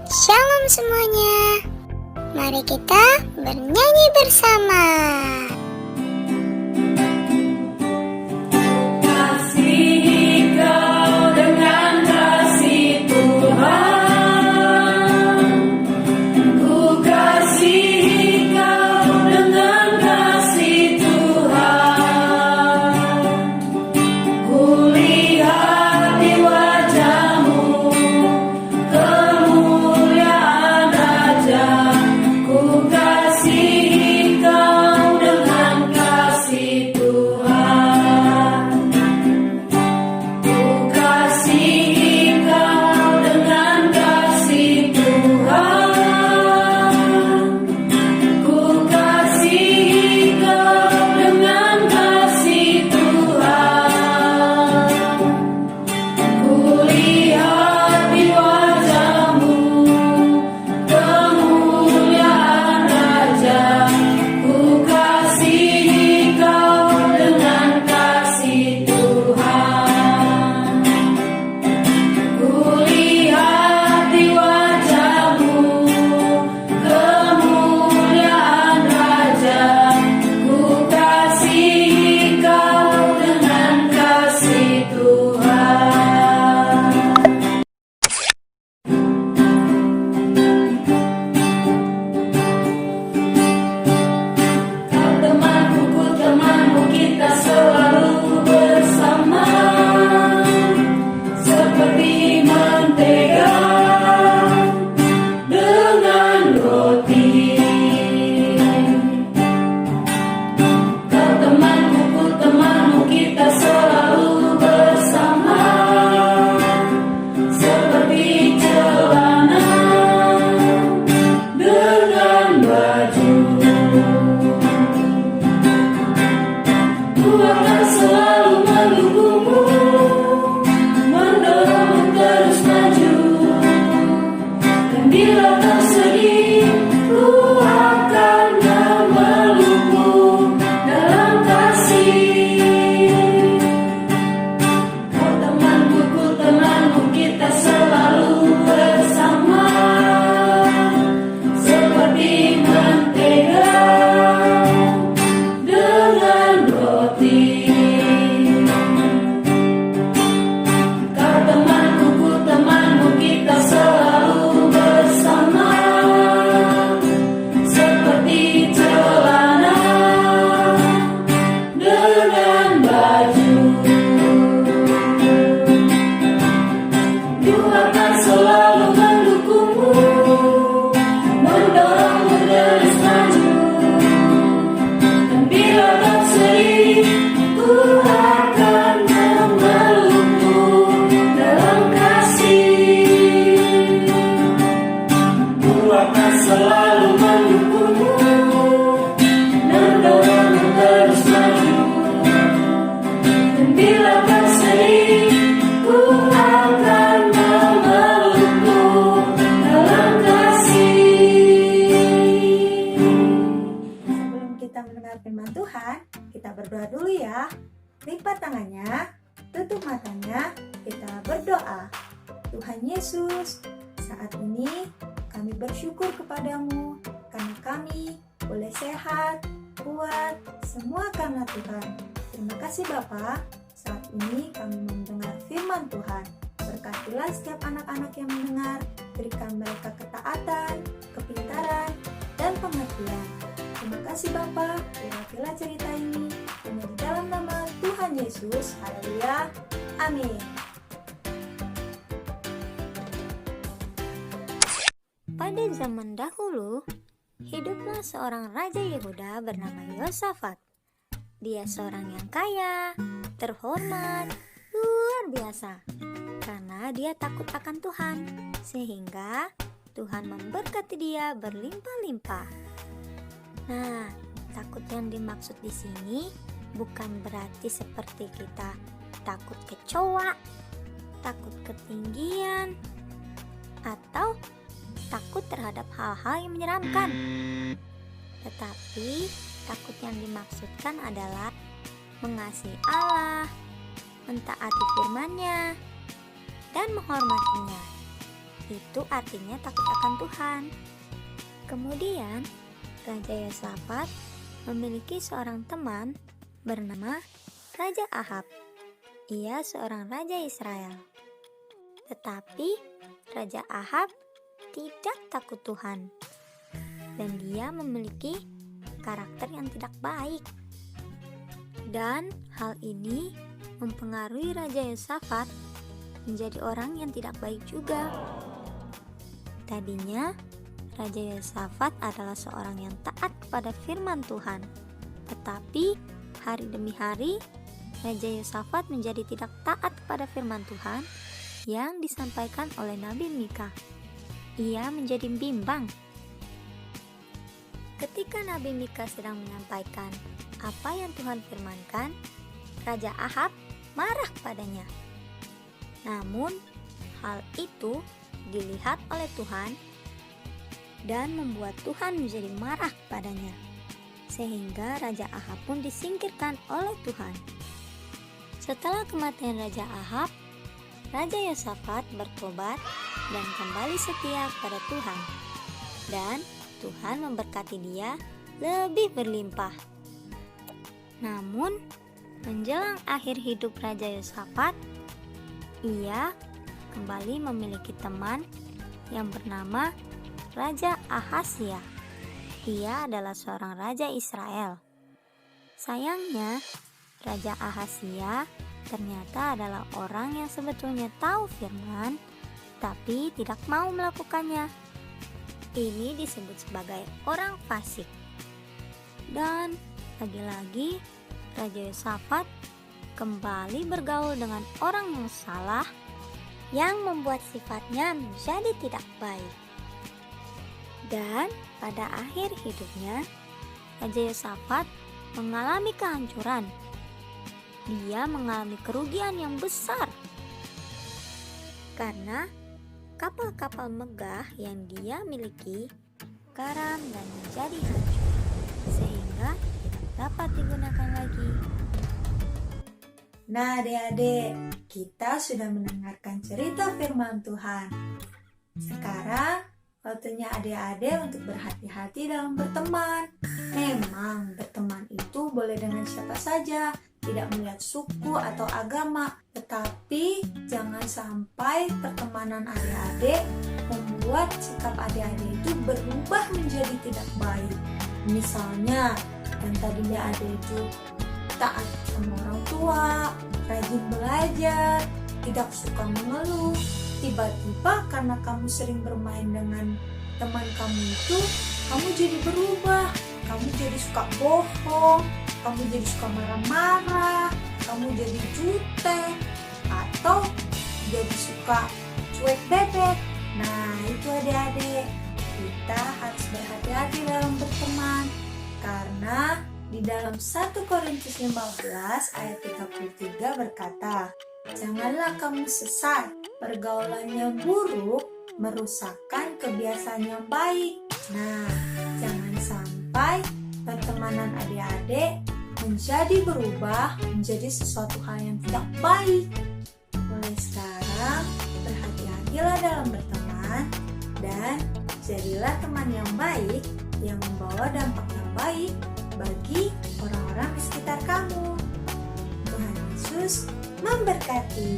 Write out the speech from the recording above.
Shalom semuanya. Mari kita bernyanyi bersama. Firman Tuhan, kita berdoa dulu ya. Lipat tangannya, tutup matanya, kita berdoa. Tuhan Yesus, saat ini kami bersyukur kepadamu karena kami boleh sehat, kuat, semua karena Tuhan. Terima kasih Bapa, saat ini kami mendengar firman Tuhan. Berkatilah setiap anak-anak yang mendengar, berikan mereka ketaatan, kepintaran, dan pengertian. Terima kasih Bapa, berkatilah cerita ini hanya di dalam nama Tuhan Yesus. Haleluya. Amin. Pada zaman dahulu, hiduplah seorang raja Yehuda bernama Yosafat. Dia seorang yang kaya, terhormat, luar biasa, karena dia takut akan Tuhan, sehingga Tuhan memberkati dia berlimpah-limpah. Nah, takut yang dimaksud di sini bukan berarti seperti kita takut kecoa, takut ketinggian, atau takut terhadap hal-hal yang menyeramkan. Tetapi takut yang dimaksudkan adalah mengasihi Allah, mentaati firman-Nya, dan menghormatinya. itu artinya takut akan Tuhan. Kemudian, Raja Yosafat memiliki seorang teman bernama Raja Ahab. Ia seorang raja Israel. Tetapi Raja Ahab tidak takut Tuhan, dan dia memiliki karakter yang tidak baik. Dan hal ini mempengaruhi Raja Yosafat menjadi orang yang tidak baik juga. Tadinya, Raja Yosafat adalah seorang yang taat kepada firman Tuhan. Tetapi, hari demi hari, Raja Yosafat menjadi tidak taat kepada firman Tuhan yang disampaikan oleh Nabi Mika. Ia menjadi bimbang. Ketika Nabi Mika sedang menyampaikan apa yang Tuhan firmankan, Raja Ahab marah padanya. Namun, hal itu dilihat oleh Tuhan dan membuat Tuhan menjadi marah padanya, sehingga Raja Ahab pun disingkirkan oleh Tuhan. Setelah kematian Raja Ahab, Raja Yosafat bertobat dan kembali setia kepada Tuhan, dan Tuhan memberkati dia lebih berlimpah. Namun, menjelang akhir hidup Raja Yosafat, ia kembali memiliki teman yang bernama Raja Ahazia. Ia adalah seorang raja Israel. Sayangnya, Raja Ahazia ternyata adalah orang yang sebetulnya tahu firman, tapi tidak mau melakukannya. Ini disebut sebagai orang fasik. Dan lagi-lagi, Raja Yosafat kembali bergaul dengan orang yang salah, yang membuat sifatnya menjadi tidak baik. Dan pada akhir hidupnya, Raja Yosafat mengalami kehancuran. Dia mengalami kerugian yang besar karena kapal-kapal megah yang dia miliki karam dan menjadi hancur, sehingga tidak dapat digunakan lagi. Nah, adik-adik, kita sudah mendengarkan cerita firman Tuhan. Sekarang, waktunya adik-adik untuk berhati-hati dalam berteman. Memang, berteman itu boleh dengan siapa saja, tidak melihat suku atau agama. Tetapi, jangan sampai pertemanan adik-adik membuat sikap adik-adik itu berubah menjadi tidak baik. Misalnya, yang tadinya adik itu taat sama orang tua, rajin belajar, tidak suka mengeluh. Tiba-tiba karena kamu sering bermain dengan teman kamu itu, kamu jadi berubah. Kamu jadi suka bohong, kamu jadi suka marah-marah, kamu jadi jutek, atau jadi suka cuek bebek. Nah, itu adik-adik, kita harus berhati-hati dalam berteman. Karena di dalam 1 Korintus 15 ayat 33 berkata, "Janganlah kamu sesat, pergaulan yang buruk merusakkan kebiasaan yang baik." Nah, jangan sampai pertemanan adik-adik menjadi berubah menjadi sesuatu hal yang tidak baik. Mulai sekarang, berhati-hatilah dalam berteman dan jadilah teman yang baik yang membawa dampak yang baik bagi orang-orang di sekitar kamu. Tuhan Yesus memberkati.